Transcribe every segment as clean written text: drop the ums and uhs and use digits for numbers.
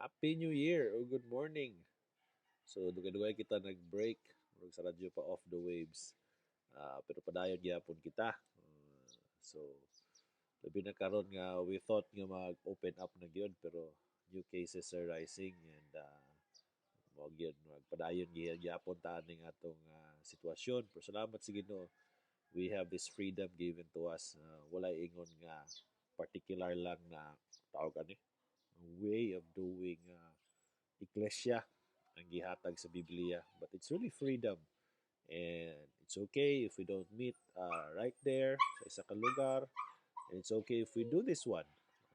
Happy New Year o good morning. So dugay-dugay kita nag-break murag sa radyo pa off the waves. Pero padayon gyapon kita. So labi na karon nga we thought nga mag-open up na gyud pero new cases are rising and mao gyud magpadayon gyapon ta ning atong sitwasyon. Pero salamat sa Ginoo. We have this freedom given to us. Wala ingon nga particular lang na tawag ani way of doing iglesia ang gihatag sa Biblia. But it's really freedom. And it's okay if we don't meet right there sa isa ka lugar. And it's okay if we do this one.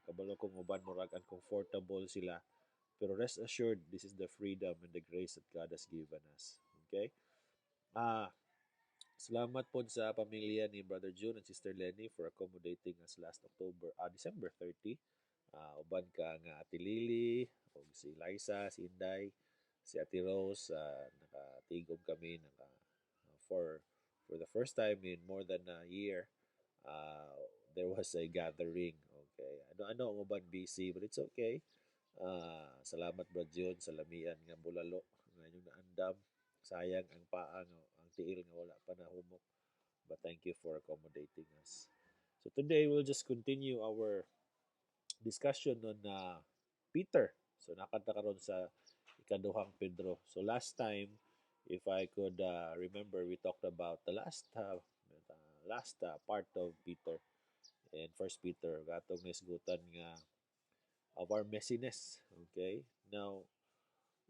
Kabalo kong uban murag uncomfortable sila. Pero rest assured, this is the freedom and the grace that God has given us. Okay? Ah, salamat po sa pamilya ni Brother June and Sister Lenny for accommodating us last December 30. Uban ka nga Ate Lily, o si Liza, si Inday, si Ate Rose, nakatigom kami for the first time in more than a year. Uh, there was a gathering. Okay. Ano ang uban busy, but it's okay. Salamat Brad June sa lamian nga bulalo nga inyong naandam. Sayang ang paa nga ang tiil nga wala pa nahumok. But thank you for accommodating us. So today we'll just continue our discussion on Peter. So nakanta karon sa ikaduhang Pedro. So last time, if I could remember, we talked about the last part of Peter and First Peter. Gatong nisgutan nga of our messiness. Okay? Now,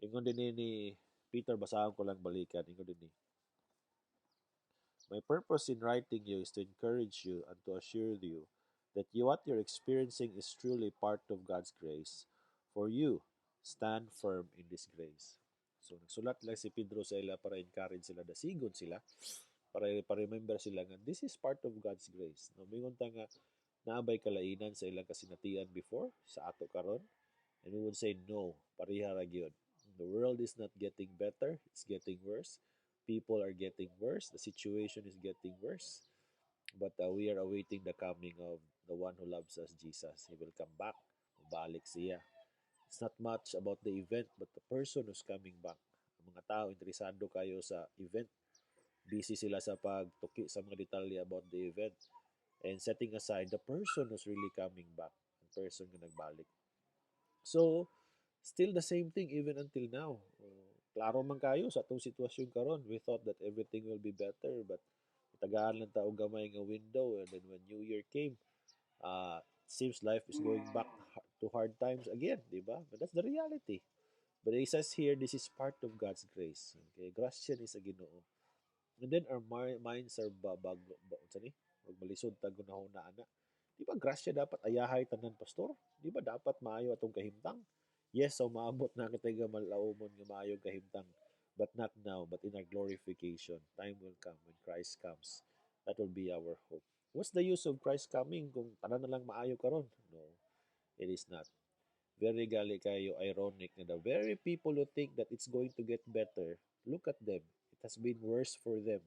ingon din ni Peter, basahan ko lang balikan. Ingon din ni, my purpose in writing you is to encourage you and to assure you that what you're experiencing is truly part of God's grace. For you, stand firm in this grace. So, nagsulat lang si Pedro sa ila para encourage sila, dasigon sila, para remember sila nga, this is part of God's grace. No, mingon ta nga, naabay kalainan sa ilang kasinatian before, sa ato karon, and we would say, no, pariha ra gyud. The world is not getting better, it's getting worse. People are getting worse, the situation is getting worse. But we are awaiting the coming of the one who loves us, Jesus. He will come back. Balik siya. It's not much about the event, but the person who's coming back. Ang mga tao, interesado kayo sa event. Busy sila sa pagtuki sa mga detalye about the event. And setting aside the person who's really coming back. The person na nagbalik. So, still the same thing even until now. Klaro man kayo sa atong sitwasyon karon. We thought that everything will be better, but tagaan lang ta og gamay nga window, and then when New Year came, seems life is going back to hard times again, di ba? But that's the reality. But it says here, this is part of God's grace. Okay, grasya ni sa Ginoo. And then our minds are unsa ni? Wag malisod ta gunahuna ana. Di ba grasya dapat ayahay tanan pastor? Di ba dapat maayo atong kahimtang? Yes, so maabot na kita nga malaumon nga maayo kahimtang. But not now, but in our glorification. Time will come when Christ comes. That will be our hope. What's the use of Christ coming kung tanan na lang maayo karon? No, it is not. Very gali kayo ironic na the very people who think that it's going to get better, look at them. It has been worse for them.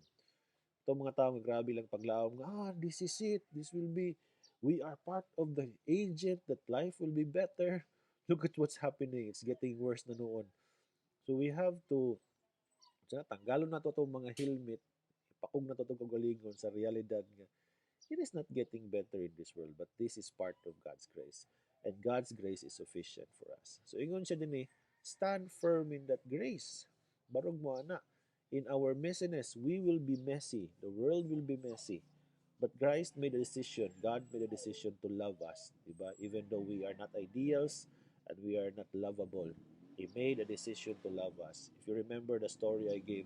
Itong mga tao nga grabe lang paglaom nga, this is it. This will be, we are part of the agent that life will be better. Look at what's happening. It's getting worse na noon. So we have to, tanggalon na to itong mga helmet, ipakog na to itong kagalingon sa realidad nga, it is not getting better in this world, but this is part of God's grace. And God's grace is sufficient for us. So ingon siya din stand firm in that grace. Barog mo ana, in our messiness, we will be messy. The world will be messy. But Christ made a decision. God made a decision to love us. Diba? Even though we are not ideals and we are not lovable, He made a decision to love us. If you remember the story I gave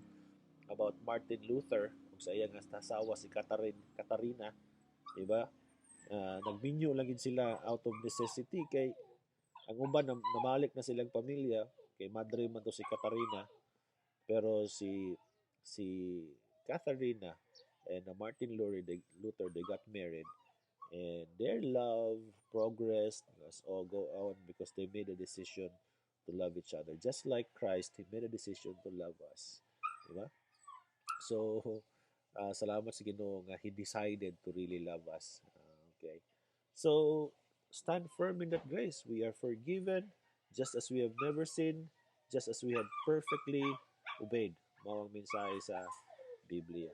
about Martin Luther, kung sa iya nga asawa si Katarina, diba? Nagminyo lang sila out of necessity kay ang uban namalik na silang pamilya kay madre man to si Katarina, pero si Katharina and Martin Luther, they got married, and their love progressed as all go on because they made a decision to love each other. Just like Christ, He made a decision to love us. Diba? So, salamat sa Ginoo nga He decided to really love us. Okay. So, stand firm in that grace. We are forgiven. just as we have never sinned, just as we have perfectly obeyed. Mao ang mensahe sa Biblia.